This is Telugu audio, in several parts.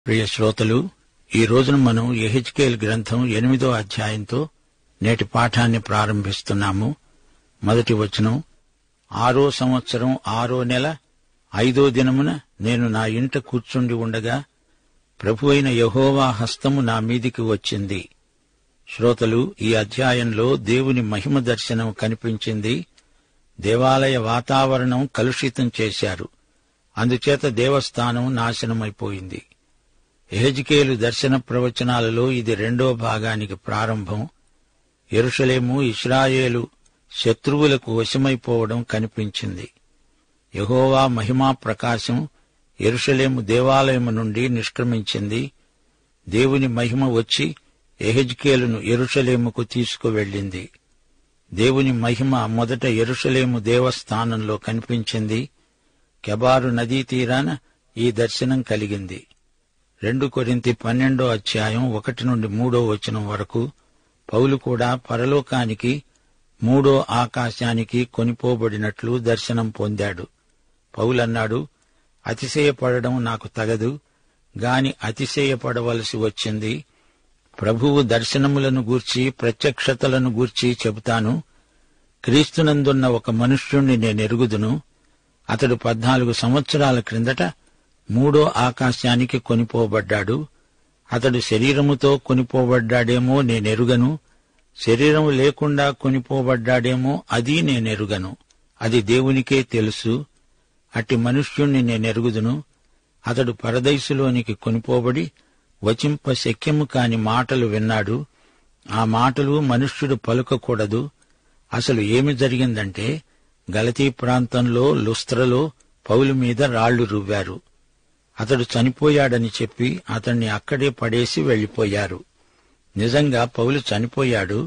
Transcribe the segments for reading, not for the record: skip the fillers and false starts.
ప్రియ శ్రోతలు, ఈ రోజున మనం యెహెజ్కేలు గ్రంథం 8వ అధ్యాయంతో నేటి పాఠాన్ని ప్రారంభిస్తున్నాము. మొదటి వచనం, 6వ సంవత్సరం 6వ నెల 5వ దినమున నేను నా ఇంట కూర్చుండి ఉండగా ప్రభువైన యెహోవా హస్తము నా మీదికి వచ్చింది. శ్రోతలు, ఈ అధ్యాయంలో దేవుని మహిమ దర్శనం కనిపించింది. దేవాలయ వాతావరణం కలుషితం చేశారు. అందుచేత దేవస్థానం నాశనమైపోయింది. యెహెజ్కేలు దర్శన ప్రవచనాలలో ఇది 2వ భాగానికి ప్రారంభం. యెరూషలేము, ఇశ్రాయేలు శత్రువులకు వశమైపోవడం కనిపించింది. యెహోవా మహిమా ప్రకాశం యెరూషలేము దేవాలయము నుండి నిష్క్రమించింది. దేవుని మహిమ వచ్చి యెహెజ్కేలును యెరూషలేముకు తీసుకువెళ్ళింది. దేవుని మహిమ మొదట యెరూషలేము దేవస్థానంలో కనిపించింది. కెబారు నదీ తీరాన ఈ దర్శనం కలిగింది. 2 కొరింథీ 12వ అధ్యాయం 1 నుండి 3వ వచనం వరకు పౌలు కూడా పరలోకానికి, 3వ ఆకాశానికి కొనిపోబడినట్లు దర్శనం పొందాడు. పౌలన్నాడు, అతిశయపడడం నాకు తగదు, గాని అతిశయపడవలసి వచ్చింది. ప్రభువు దర్శనములను గూర్చి, ప్రత్యక్షతలను గూర్చి చెబుతాను. క్రీస్తునందున్న ఒక మనుష్యుణ్ణి నేనెరుగుదును. అతడు 14 సంవత్సరాల క్రిందట 3వ ఆకాశానికి కొనిపోబడ్డాడు. అతడు శరీరముతో కొనిపోబడ్డాడేమో నేనెరుగను, శరీరం లేకుండా కొనిపోబడ్డాడేమో అది నేనెరుగను. అది దేవునికే తెలుసు. అట్టి మనుష్యుణ్ణి నేనెరుగుదును. అతడు పరదైసులోనికి కొనిపోబడి వచింప శక్యము కాని మాటలు విన్నాడు. ఆ మాటలు మనుష్యుడు పలుకకూడదు. అసలు ఏమి జరిగిందంటే, గలతీ ప్రాంతంలో లుస్త్రలో పౌలు మీద రాళ్లు రువ్వారు. అతడు చనిపోయాడని చెప్పి అతణ్ణి అక్కడే పడేసి వెళ్లిపోయారు. నిజంగా పౌలు చనిపోయాడు.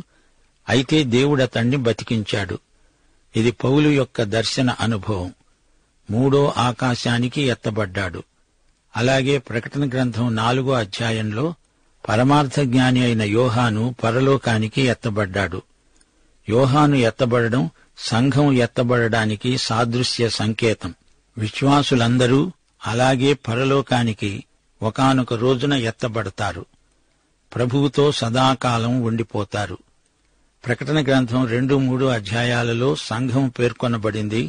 అయితే దేవుడు అతణ్ణి బతికించాడు. ఇది పౌలు యొక్క దర్శన అనుభవం. 3వ ఆకాశానికి ఎత్తబడ్డాడు. అలాగే ప్రకటన గ్రంథం 4వ అధ్యాయంలో పరమార్థ జ్ఞాని అయిన యోహాను పరలోకానికి ఎత్తబడ్డాడు. యోహాను ఎత్తబడడం సంఘం ఎత్తబడడానికి సాదృశ్య సంకేతం. విశ్వాసులందరూ అలాగే పరలోకానికి ఒకానొక రోజున ఎత్తబడతారు. ప్రభువుతో సదాకాలం ఉండిపోతారు. ప్రకటన గ్రంథం 2, 3 అధ్యాయాలలో సంఘం పేర్కొనబడింది.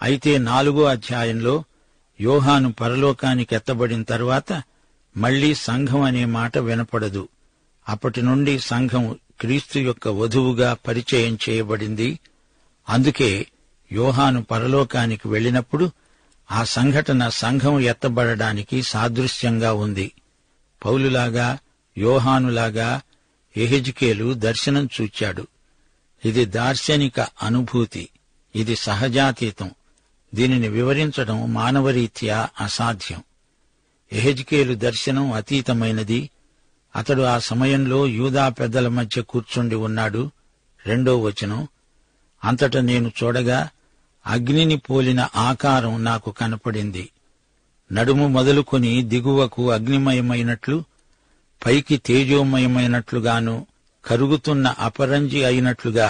అయితే 4వ అధ్యాయంలో యోహాను పరలోకానికి ఎత్తబడిన తరువాత మళ్లీ సంఘం అనే మాట వినపడదు. అప్పటి నుండి సంఘం క్రీస్తు యొక్క వధువుగా పరిచయం చేయబడింది. అందుకే యోహాను పరలోకానికి వెళ్లినప్పుడు ఆ సంఘటన సంఘం ఎత్తబడడానికి సాదృశ్యంగా ఉంది. పౌలులాగా, యోహానులాగా యెహెజ్కేలు దర్శనం చూచాడు. ఇది దార్శనిక అనుభూతి. ఇది సహజాతీతం. దీనిని వివరించడం మానవరీత్యా అసాధ్యం. యెహెజ్కేలు దర్శనం అతీతమైనది. అతడు ఆ సమయంలో యూదా పెద్దల మధ్య కూర్చుండి ఉన్నాడు. 2వ వచనం, అంతట నేను చూడగా అగ్నిని పోలిన ఆకారం నాకు కనపడింది. నడుము మొదలుకొని దిగువకు అగ్నిమయమైనట్లు, పైకి తేజోమయమైనట్లుగాను, కరుగుతున్న అపరంజి అయినట్లుగా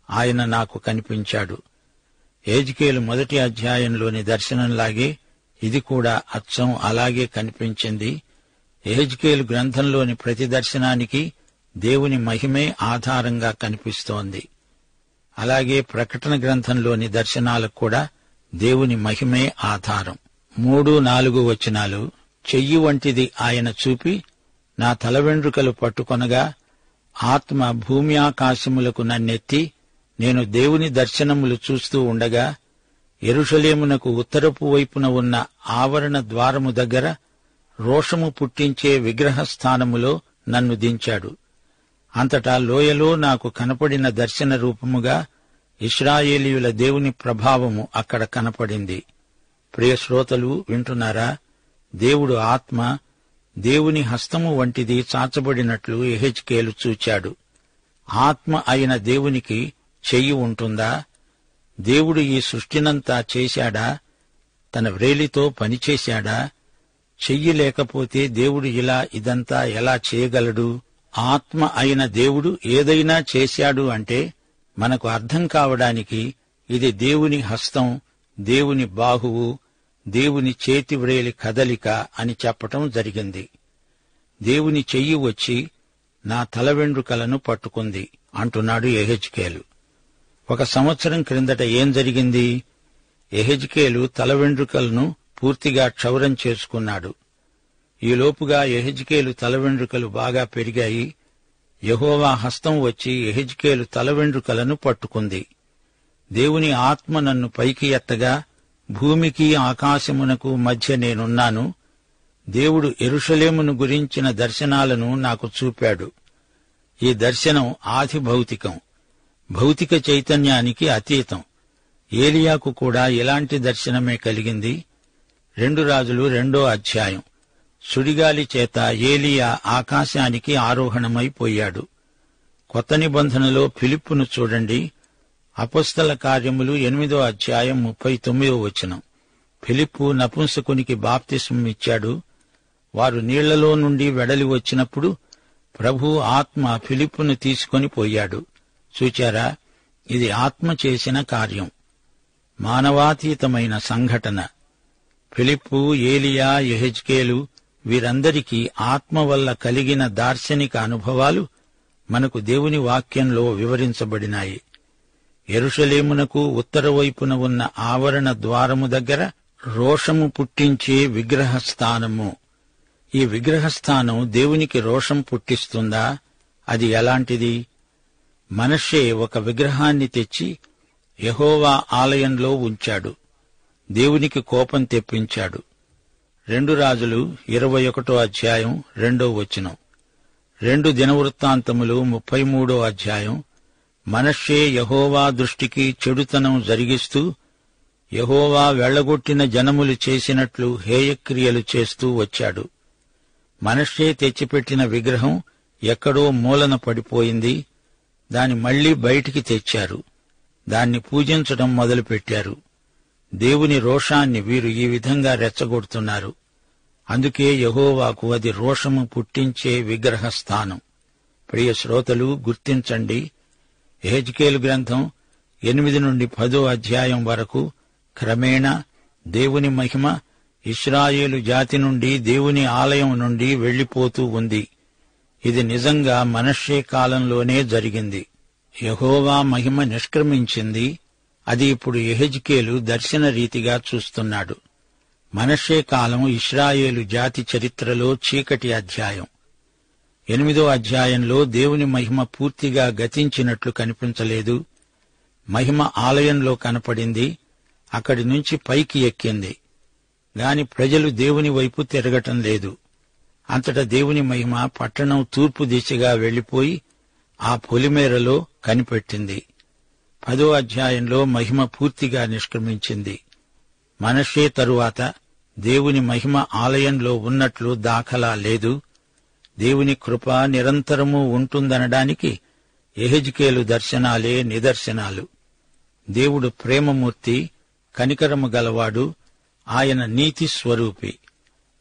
ఆయన నాకు కనిపించాడు. యెహెజ్కేలు 1వ అధ్యాయంలోని దర్శనంలాగే ఇది కూడా అచ్చం అలాగే కనిపించింది. యెహెజ్కేలు గ్రంథంలోని ప్రతి దర్శనానికి దేవుని మహిమే ఆధారంగా కనిపిస్తోంది. అలాగే ప్రకటన గ్రంథంలోని దర్శనాలకు కూడా దేవుని మహిమే ఆధారం. 3, 4 వచనాలు, చెయ్యి వంటిది ఆయన చూపి నా తల వెండ్రుకలు పట్టుకొనగా ఆత్మ భూమి ఆకాశములకు నన్నెత్తి నేను దేవుని దర్శనములు చూస్తూ ఉండగా యెరూషలేమునకు ఉత్తరపు వైపున ఉన్న ఆవరణ ద్వారము దగ్గర రోషము పుట్టించే విగ్రహస్థానములో నన్ను దించాడు. అంతటా లోయలో నాకు కనపడిన దర్శన రూపముగా ఇశ్రాయేలీయుల దేవుని ప్రభావము అక్కడ కనపడింది. ప్రియ శ్రోతలు, వింటున్నారా? దేవుడు ఆత్మ. దేవుని హస్తము వంటిది చాచబడినట్లు యెహెజ్కేలు చూచాడు. ఆత్మ అయిన దేవునికి చెయ్యి ఉంటుందా? దేవుడు ఈ సృష్టినంతా చేశాడా? తన వ్రేలితో పనిచేశాడా? చెయ్యి లేకపోతే దేవుడు ఇదంతా ఎలా చేయగలడు? ఆత్మ అయిన దేవుడు ఏదైనా చేశాడు అంటే మనకు అర్థం కావడానికి ఇది దేవుని హస్తం, దేవుని బాహువు, దేవుని చేతివ్రేలి కదలిక అని చెప్పటం జరిగింది. దేవుని చెయ్యి వచ్చి నా తల వెండ్రుకలను పట్టుకుంది అంటున్నాడు యెహెజ్కేలు. 1 సంవత్సరం క్రిందట ఏం జరిగింది? యెహెజ్కేలు తల వెండ్రుకలను పూర్తిగా క్షౌరం చేసుకున్నాడు. ఈలోపుగా యెహెజ్కేలు తల వెండ్రుకలు బాగా పెరిగాయి. యెహోవా హస్తం వచ్చి యెహెజ్కేలు తల వెండ్రుకలను పట్టుకుంది. దేవుని ఆత్మ నన్ను పైకి ఎత్తగా భూమికి ఆకాశమునకు మధ్య నేనున్నాను. దేవుడు యెరూషలేమును గురించిన దర్శనాలను నాకు చూపాడు. ఈ దర్శనం ఆది భౌతికం, భౌతిక చైతన్యానికి అతీతం. ఏలియాకు కూడా ఇలాంటి దర్శనమే కలిగింది. 2 రాజులు 2వ అధ్యాయం. సుడిగాలి చేత ఏలియా ఆకాశానికి ఆరోహణమైపోయాడు. కొత్త నిబంధనలో ఫిలిప్పును చూడండి. అపొస్తల కార్యములు 8వ అధ్యాయం 39వ వచనం. ఫిలిప్పు నపుంసకునికి బాప్తిస్మం ఇచ్చాడు. వారు నీళ్లలో నుండి వెడలి వచ్చినప్పుడు ప్రభు ఆత్మ ఫిలిప్పును తీసుకొని పోయాడు. చూచారా, ఇది ఆత్మ చేసిన కార్యం, మానవాతీతమైన సంఘటన. ఫిలిప్పు, ఏలియా, యెహెజ్కేలు వీరందరికీ ఆత్మ వల్ల కలిగిన దార్శనిక అనుభవాలు మనకు దేవుని వాక్యంలో వివరించబడినాయి. యెరూషలేమునకు ఉత్తర వైపున ఉన్న ఆవరణ ద్వారము దగ్గర రోషము పుట్టించే విగ్రహస్థానము. ఈ విగ్రహస్థానం దేవునికి రోషం పుట్టిస్తుందా? అది ఎలాంటిది? మనష్షే ఒక విగ్రహాన్ని తెచ్చి యెహోవా ఆలయంలో ఉంచాడు. దేవునికి కోపం తెప్పించాడు. 2 రాజులు 21వ అధ్యాయం 2వ వచనం. 2 దినవృత్తాంతములు 33వ అధ్యాయం. మనష్షే యెహోవా దృష్టికి చెడుతనం జరిగిస్తూ యెహోవా వెళ్లగొట్టిన జనములు చేసినట్లు హేయక్రియలు చేస్తూ వచ్చాడు. మనష్షే తెచ్చిపెట్టిన విగ్రహం ఎక్కడో మూలన పడిపోయింది. దాని మళ్లీ బయటికి తెచ్చారు. దాన్ని పూజించడం మొదలుపెట్టారు. దేవుని రోషాన్ని వీరు ఈ విధంగా రెచ్చగొడుతున్నారు. అందుకే యెహోవాకు అది రోషము పుట్టించే విగ్రహ స్థానం. ప్రియ శ్రోతలు, గుర్తించండి. యెహెజ్కేలు గ్రంథం 8 నుండి 10వ అధ్యాయం వరకు క్రమేణా దేవుని మహిమ ఇశ్రాయేలు జాతి నుండి దేవుని ఆలయం నుండి వెళ్లిపోతూ ఉంది. ఇది నిజంగా మనష్షే కాలంలోనే జరిగింది. యెహోవా మహిమ నిష్క్రమించింది. అది ఇప్పుడు యెహెజ్కేలు దర్శన రీతిగా చూస్తున్నాడు. మనష్షే కాలం ఇశ్రాయేలు జాతి చరిత్రలో చీకటి అధ్యాయం. 8వ అధ్యాయంలో దేవుని మహిమ పూర్తిగా గతించినట్లు కనిపించలేదు. మహిమ ఆలయంలో కనపడింది. అక్కడి నుంచి పైకి ఎక్కింది గాని ప్రజలు దేవుని వైపు తిరగటం లేదు. అంతటా దేవుని మహిమ పట్టణం తూర్పు దిశగా వెళ్లిపోయి ఆ పొలిమేరలో కనిపెట్టింది. 10వ అధ్యాయంలో మహిమ పూర్తిగా నిష్క్రమించింది. మనష్షే తరువాత దేవుని మహిమ ఆలయంలో ఉన్నట్లు దాఖలా లేదు. దేవుని కృప నిరంతరము ఉంటుందనడానికి యెహెజ్కేలు దర్శనాలే నిదర్శనాలు. దేవుడు ప్రేమమూర్తి, కనికరము గలవాడు. ఆయన నీతి స్వరూపి.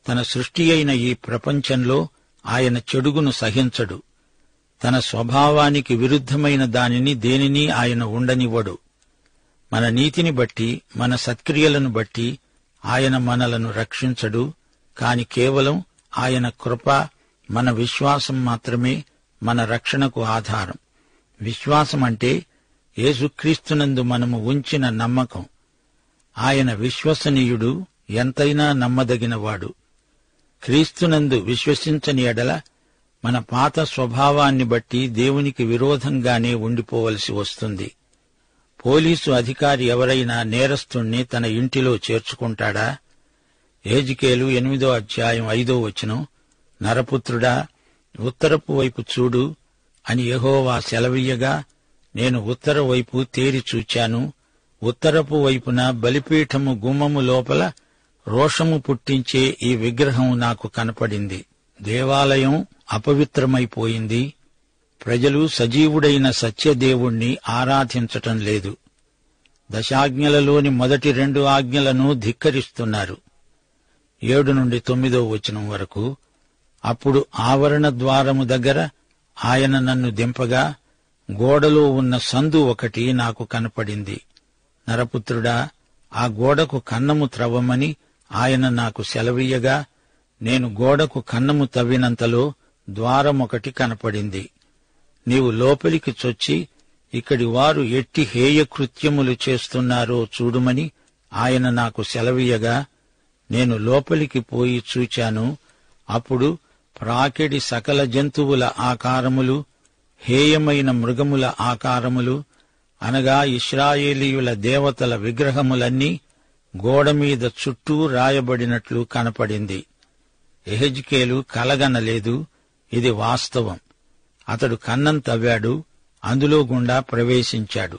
తన సృష్టి అయిన ఈ ప్రపంచంలో ఆయన చెడుగును సహించడు. తన స్వభావానికి విరుద్ధమైన దానిని దేనినీ ఆయన ఉండనివ్వడు. మన నీతిని బట్టి, మన సత్క్రియలను బట్టి ఆయన మనలను రక్షించడు. కాని కేవలం ఆయన కృప, మన విశ్వాసం మాత్రమే మన రక్షణకు ఆధారం. విశ్వాసం అంటే యేసుక్రీస్తునందు మనము ఉంచిన నమ్మకం. ఆయన విశ్వసనీయుడు, ఎంతైనా నమ్మదగినవాడు. క్రీస్తునందు విశ్వసించని ఎడల మన పాత స్వభావాన్ని బట్టి దేవునికి విరోధంగానే ఉండిపోవలసి వస్తుంది. పోలీసు అధికారి ఎవరైనా నేరస్తుణ్ణి తన ఇంటిలో చేర్చుకుంటాడా? యెహెజ్కేలు 8వ అధ్యాయం 5వ వచనం. నరపుత్రుడా, ఉత్తరపు వైపు చూడు అని యెహోవా సెలవీయగా నేను ఉత్తర వైపు తేరి చూచాను. ఉత్తరపు వైపున బలిపీఠము గుమ్మము లోపల రోషము పుట్టించే ఈ విగ్రహం నాకు కనపడింది. దేవాలయం అపవిత్రమైపోయింది. ప్రజలు సజీవుడైన సత్యదేవుణ్ణి ఆరాధించటం లేదు. దశాజ్ఞలలోని మొదటి 2 ఆజ్ఞలను ధిక్కరిస్తున్నారు. 7 నుండి 9వ వచనం వరకు. అప్పుడు ఆవరణ ద్వారము దగ్గర ఆయన నన్ను దింపగా గోడలో ఉన్న సందు ఒకటి నాకు కనపడింది. నరపుత్రుడా, ఆ గోడకు కన్నము త్రవ్వమని ఆయన నాకు సెలవీయగా నేను గోడకు కన్నము తవ్వినంతలో ద్వారమొకటి కనపడింది. నీవు లోపలికి చొచ్చి ఇక్కడి వారు ఎట్టి హేయకృత్యములు చేస్తున్నారో చూడుమని ఆయన నాకు సెలవీయగా, నేను లోపలికి పోయి చూచాను. అప్పుడు ప్రాకెడి సకల జంతువుల ఆకారములు, హేయమైన మృగముల ఆకారములు, అనగా ఇశ్రాయేలీయుల దేవతల విగ్రహములన్నీ గోడమీద చుట్టూ రాయబడినట్లు కనపడింది. యెహెజ్కేలు కలగనలేదు, ఇది వాస్తవం. అతడు కన్నం తవ్వాడు, అందులో గుండా ప్రవేశించాడు.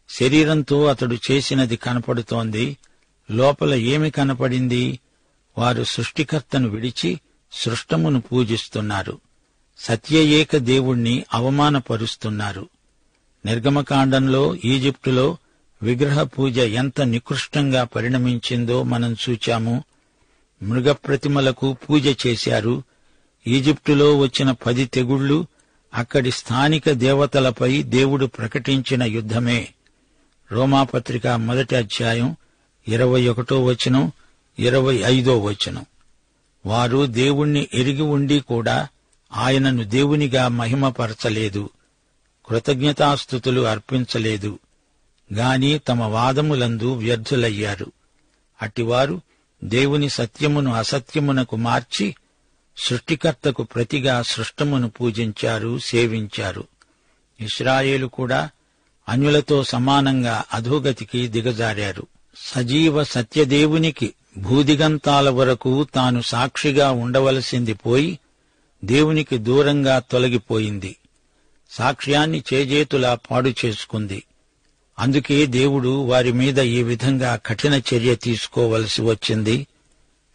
శరీరంతో అతడు చేసినది కనపడుతోంది. లోపల ఏమి కనపడింది? వారు సృష్టికర్తను విడిచి సృష్టమును పూజిస్తున్నారు. సత్యయేక దేవుణ్ణి అవమానపరుస్తున్నారు. నిర్గమకాండంలో ఈజిప్టులో విగ్రహ పూజ ఎంత నికృష్టంగా పరిణమించిందో మనం చూచాము. మృగప్రతిమలకు పూజ చేశారు. ఈజిప్టులో వచ్చిన 10 తెగుళ్లు అక్కడి స్థానిక దేవతలపై దేవుడు ప్రకటించిన యుద్ధమే. రోమాపత్రిక 1వ అధ్యాయం 21వ వచనం, 25వ వచనం. వారు దేవుణ్ణి ఎరిగి ఉండి కూడా ఆయనను దేవునిగా మహిమపరచలేదు, కృతజ్ఞతాస్తుతులు అర్పించలేదు గాని తమ వాదములందు వ్యర్థులయ్యారు. అట్టివారు దేవుని సత్యమును అసత్యమునకు మార్చి సృష్టికర్తకు ప్రతిగా సృష్టమును పూజించారు, సేవించారు. ఇశ్రాయేలు కూడా అన్యులతో సమానంగా అధోగతికి దిగజారారు. సజీవ సత్యదేవునికి భూదిగంతాల వరకు తాను సాక్షిగా ఉండవలసింది పోయి దేవునికి దూరంగా తొలగిపోయింది. సాక్ష్యాన్ని చేజేతులా పాడు చేసుకుంది. అందుకే దేవుడు వారి మీద ఈ విధంగా కఠిన చర్య తీసుకోవలసి వచ్చింది.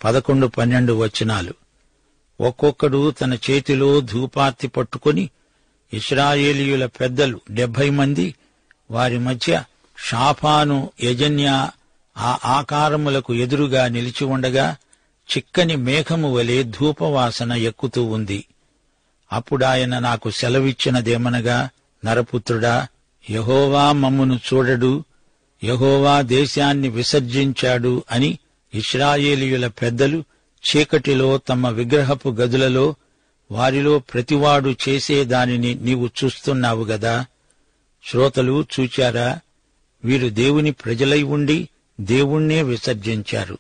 11, 12 వచనాలు. ఒక్కొక్కడు తన చేతిలో ధూపార్తి పట్టుకుని, ఇశ్రాయేలీయుల పెద్దలు 70 మంది వారి మధ్య షాఫాను, యజన్యా ఆ ఆకారములకు ఎదురుగా నిలిచి ఉండగా చిక్కని మేఘము వలె ధూపవాసన ఎక్కుతూ ఉంది. అప్పుడాయన నాకు సెలవిచ్చినదేమనగా, నరపుత్రుడా, యెహోవా మమ్మును చూడడు, యెహోవా దేశాన్ని విసర్జించాడు అని ఇశ్రాయేలీయుల పెద్దలు చీకటిలో తమ విగ్రహపు గదులలో వారిలో ప్రతివాడు చేసేదానిని నీవు చూస్తున్నావు గదా. శ్రోతలు చూచారా? వీరు దేవుని ప్రజలై ఉండి దేవుణ్ణే విసర్జించారు.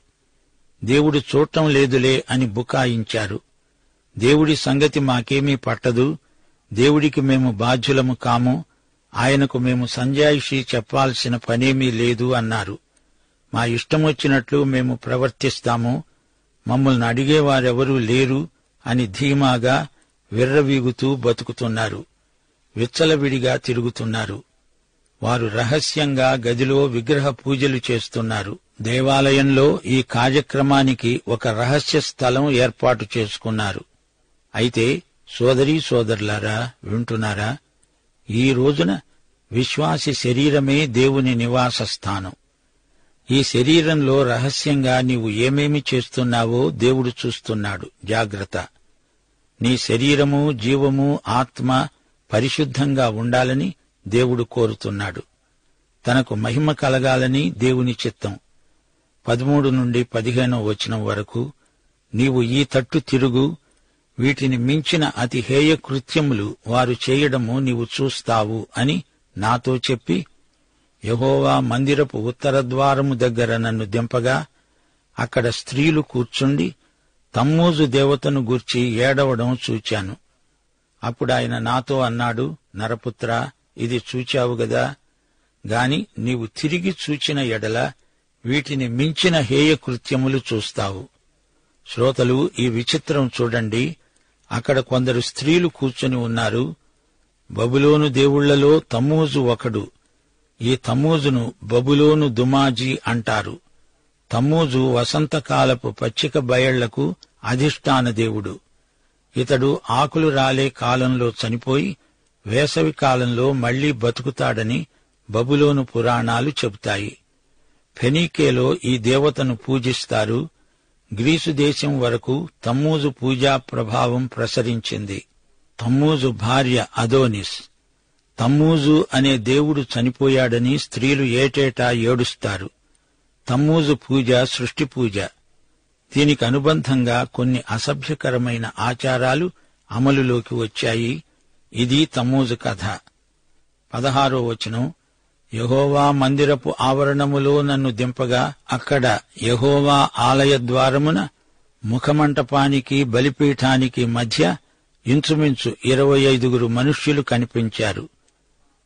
దేవుడు చూడటం లేదులే అని బుకాయించారు. దేవుడి సంగతి మాకేమీ పట్టదు, దేవుడికి మేము బాధ్యులము కాము, ఆయనకు మేము సంజాయిషీ చెప్పాల్సిన పనేమీ లేదు అన్నారు. మా ఇష్టమొచ్చినట్లు మేము ప్రవర్తిస్తాము, మమ్మల్ని అడిగేవారెవరూ లేరు అని ధీమాగా విర్రవీగుతూ బతుకుతున్నారు. విచ్చలవిడిగా తిరుగుతున్నారు. వారు రహస్యంగా గదిలో విగ్రహ పూజలు చేస్తున్నారు. దేవాలయంలో ఈ కార్యక్రమానికి ఒక రహస్య స్థలం ఏర్పాటు చేసుకున్నారు. అయితే సోదరీ సోదరులారా, వింటున్నారా? ఈ రోజున విశ్వాసి శరీరమే దేవుని నివాస స్థానం. ఈ శరీరంలో రహస్యంగా నీవు ఏమేమి చేస్తున్నావో దేవుడు చూస్తున్నాడు. జాగ్రత్త. నీ శరీరము, జీవము, ఆత్మ పరిశుద్ధంగా ఉండాలని దేవుడు కోరుతున్నాడు. తనకు మహిమ కలగాలని దేవుని చిత్తం. 13 నుండి 15వ వచనం వరకు, నీవు ఈ తట్టు తిరుగు, వీటిని మించిన అతి హేయ కృత్యములు వారు చేయడము నీవు చూస్తావు అని నాతో చెప్పి, యెహోవా మందిరపు ఉత్తర ద్వారము దగ్గర నన్ను దింపగా, అక్కడ స్త్రీలు కూర్చుండి తమ్మూజు దేవతను గూర్చి ఏడవడం చూచాను. అప్పుడాయన నాతో అన్నాడు, నరపుత్రా, ఇది చూచావు గదా, గాని నీవు తిరిగి చూచిన ఎడల వీటిని మించిన హేయ కృత్యములు చూస్తావు. శ్రోతలు, ఈ విచిత్రం చూడండి. అక్కడ కొందరు స్త్రీలు కూర్చుని ఉన్నారు. బబులోను దేవుళ్లలో తమ్మూజు ఒకడు. ఈ తమ్మూజును బబులోను దుమాజీ అంటారు. తమ్మూజు వసంతకాలపు పచ్చిక బయళ్లకు అధిష్టాన దేవుడు. ఇతడు ఆకులు రాలే కాలంలో చనిపోయి వేసవి కాలంలో మళ్లీ బతుకుతాడని బబులోను పురాణాలు చెబుతాయి. ఫెనీకేలో ఈ దేవతను పూజిస్తారు. గ్రీసు దేశం వరకు తమ్మూజు పూజా ప్రభావం ప్రసరించింది. తమ్మూజు భార్య అదోనిస్. తమ్మూజు అనే దేవుడు చనిపోయాడని స్త్రీలు ఏటేటా ఏడుస్తారు. తమ్మూజు పూజ సృష్టి పూజ. దీనికి అనుబంధంగా కొన్ని అసభ్యకరమైన ఆచారాలు అమలులోకి వచ్చాయి. ఇది తమ్మూజు కథ. 16వ వచనం, యెహోవా మందిరపు ఆవరణములో నన్ను దింపగా అక్కడ యెహోవా ఆలయ ద్వారమున ముఖమంటపానికి బలిపీఠానికి మధ్య ఇంచుమించు 25 మనుష్యులు కనిపించారు.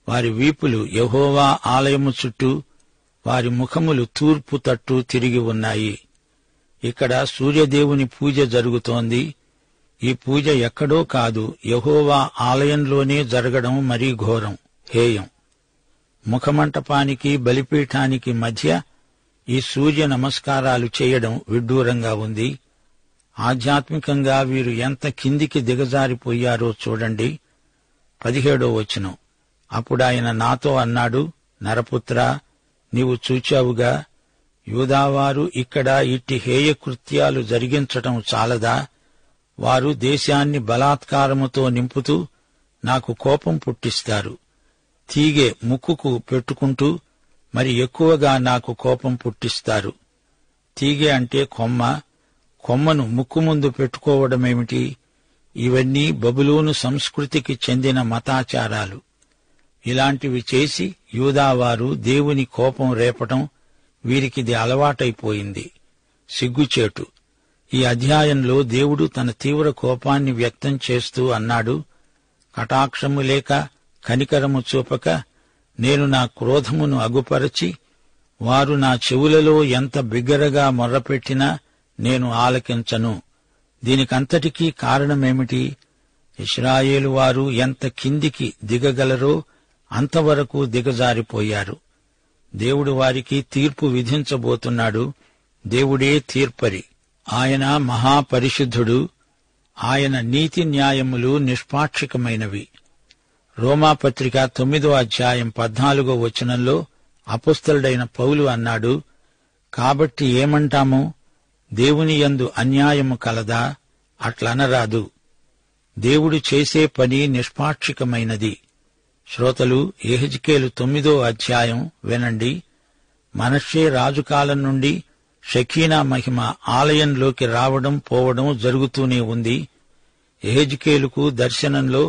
వారి వీపులు యెహోవా ఆలయము చుట్టూ, వారి ముఖములు తూర్పు తట్టు తిరిగి ఉన్నాయి. ఇక్కడ సూర్యదేవుని పూజ జరుగుతోంది. ఈ పూజ ఎక్కడో కాదు, యెహోవా ఆలయంలోనే జరగడం మరీ ఘోరం, హేయం. ముఖమంటపానికి బలిపీఠానికి మధ్య ఈ సూర్య నమస్కారాలు చేయడం విడ్డూరంగా ఉంది. ఆధ్యాత్మికంగా వీరు ఎంత కిందికి దిగజారిపోయారో చూడండి. 17వ వచనం, అప్పుడాయన నాతో అన్నాడు, నరపుత్రా, నీవు చూచావుగా, యూదావారు ఇక్కడ ఇట్టి హేయకృత్యాలు జరిగించటం చాలదా? వారు దేశాన్ని బలాత్కారముతో నింపుతూ నాకు కోపం పుట్టిస్తారు. తీగె ముక్కుకు పెట్టుకుంటూ మరి ఎక్కువగా నాకు కోపం పుట్టిస్తారు. తీగె అంటే కొమ్మ, కొమ్మను ముక్కు ముందు పెట్టుకోవడమేమిటి? ఇవన్నీ బబులోను సంస్కృతికి చెందిన మతాచారాలు. ఇలాంటివి చేసి యూదావారు దేవుని కోపం రేపటం వీరికిది అలవాటైపోయింది. సిగ్గుచేటు. ఈ అధ్యాయంలో దేవుడు తన తీవ్ర కోపాన్ని వ్యక్తం చేస్తూ అన్నాడు, కటాక్షము లేక కనికరము చూపక నేను నా క్రోధమును అగుపరచి, వారు నా చెవులలో ఎంత బిగ్గరగా మొర్రపెట్టినా నేను ఆలకించను. దీనికంతటికీ కారణమేమిటి? ఇశ్రాయేలు వారు ఎంత కిందికి దిగగలరో అంతవరకు దిగజారిపోయారు. దేవుడు వారికి తీర్పు విధించబోతున్నాడు. దేవుడే తీర్పరి. ఆయన మహాపరిశుద్ధుడు. ఆయన నీతి న్యాయములు నిష్పాక్షికమైనవి. రోమాపత్రిక 9వ అధ్యాయం 14వ వచనంలో అపొస్తలుడైన పౌలు అన్నాడు, కాబట్టి ఏమంటాము? దేవుని యందు అన్యాయము కలదా? అట్లనరాదు. దేవుడు చేసే పని నిష్పాక్షికమైనది. శ్రోతలు, యెహెజ్కేలు 9వ అధ్యాయం వినండి. మనష్షే రాజుకాలం నుండి షకీనా మహిమ ఆలయంలోకి రావడం పోవడం జరుగుతూనే ఉంది. యెహెజ్కేలుకు దర్శనంలో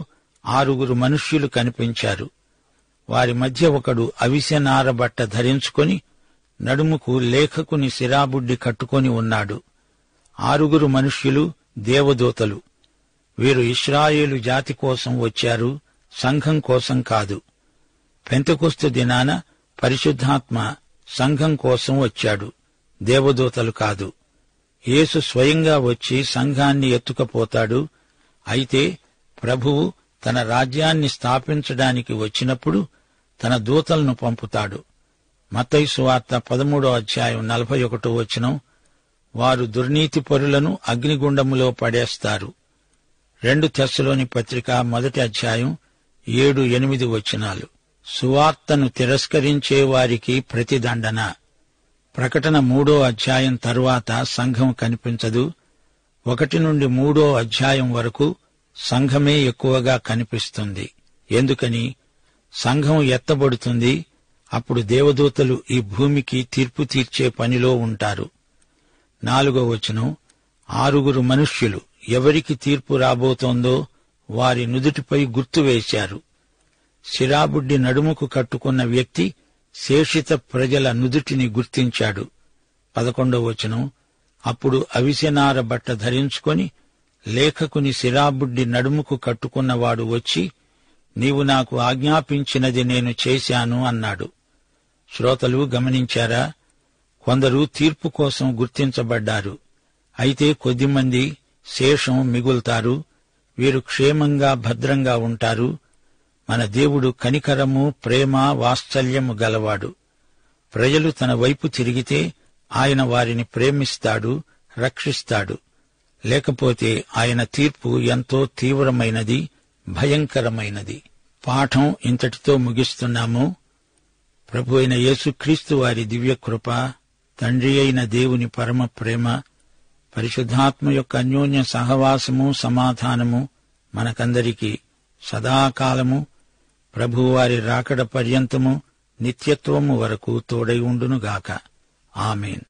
6 మనుష్యులు కనిపించారు. వారి మధ్య ఒకడు అవిసెనార బట్ట ధరించుకొని నడుముకు లేఖకుని సిరాబుడ్డి కట్టుకొని ఉన్నాడు. 6 మనుష్యులు దేవదూతలు. వీరు ఇశ్రాయేలు జాతి కోసం వచ్చారు, సంఘం కోసం కాదు. పెంతెకొస్తు దినాన పరిశుద్ధాత్మ సంఘం కోసం వచ్చాడు, దేవదూతలు కాదు. యేసు స్వయంగా వచ్చి సంఘాన్ని ఎత్తుకపోతాడు. అయితే ప్రభువు తన రాజ్యాన్ని స్థాపించడానికి వచ్చినప్పుడు తన దూతలను పంపుతాడు. మత్తయి సువార్త 13వ అధ్యాయం 41వ వచనం, వారు దుర్నీతిపరులను అగ్నిగుండములో పడేస్తారు. 2 తెస్సలోని పత్రిక 1వ అధ్యాయం 7-8 వచనాలు. సువార్తను తిరస్కరించే వారికి ప్రతిదండన. ప్రకటన 3వ అధ్యాయం తరువాత సంఘం కనిపించదు. 1 నుండి 3వ అధ్యాయం వరకు సంఘమే ఎక్కువగా కనిపిస్తుంది. ఎందుకని? సంఘం ఎత్తబడుతుంది. అప్పుడు దేవదూతలు ఈ భూమికి తీర్పు తీర్చే పనిలో ఉంటారు. 4వ వచనం, 6 మనుష్యులు ఎవరికి తీర్పు రాబోతోందో వారి నుదుటిపై గుర్తు వేశారు. సిరాబుడ్డి నడుముకు కట్టుకున్న వ్యక్తి శేషిత ప్రజల నుదుటిని గుర్తించాడు. 11వ వచనం, అప్పుడు అవిసెనార బట్ట ధరించుకొని లేఖకుని సిరాబుడ్డి నడుముకు కట్టుకున్నవాడు వచ్చి, నీవు నాకు ఆజ్ఞాపించినది నేను చేశాను అన్నాడు. శ్రోతలు గమనించారా? కొందరు తీర్పు కోసం గుర్తించబడ్డారు. అయితే కొద్దిమంది శేషం మిగులుతారు. వీరు క్షేమంగా భద్రంగా ఉంటారు. మన దేవుడు కనికరము, ప్రేమ, వాత్సల్యము గలవాడు. ప్రజలు తన వైపు తిరిగితే ఆయన వారిని ప్రేమిస్తాడు, రక్షిస్తాడు. లేకపోతే ఆయన తీర్పు ఎంతో తీవ్రమైనది, భయంకరమైనది. పాఠం ఇంతటితో ముగిస్తున్నాము. ప్రభు అయిన యేసుక్రీస్తు వారి దివ్యకృప, తండ్రి అయిన దేవుని పరమ ప్రేమ, పరిశుద్ధాత్మ యొక్క అన్యోన్య సహవాసము, సమాధానము మనకందరికీ సదాకాలము, ప్రభువారి రాకడ పర్యంతము, నిత్యత్వము వరకు తోడై ఉండునుగాక. ఆమేన్.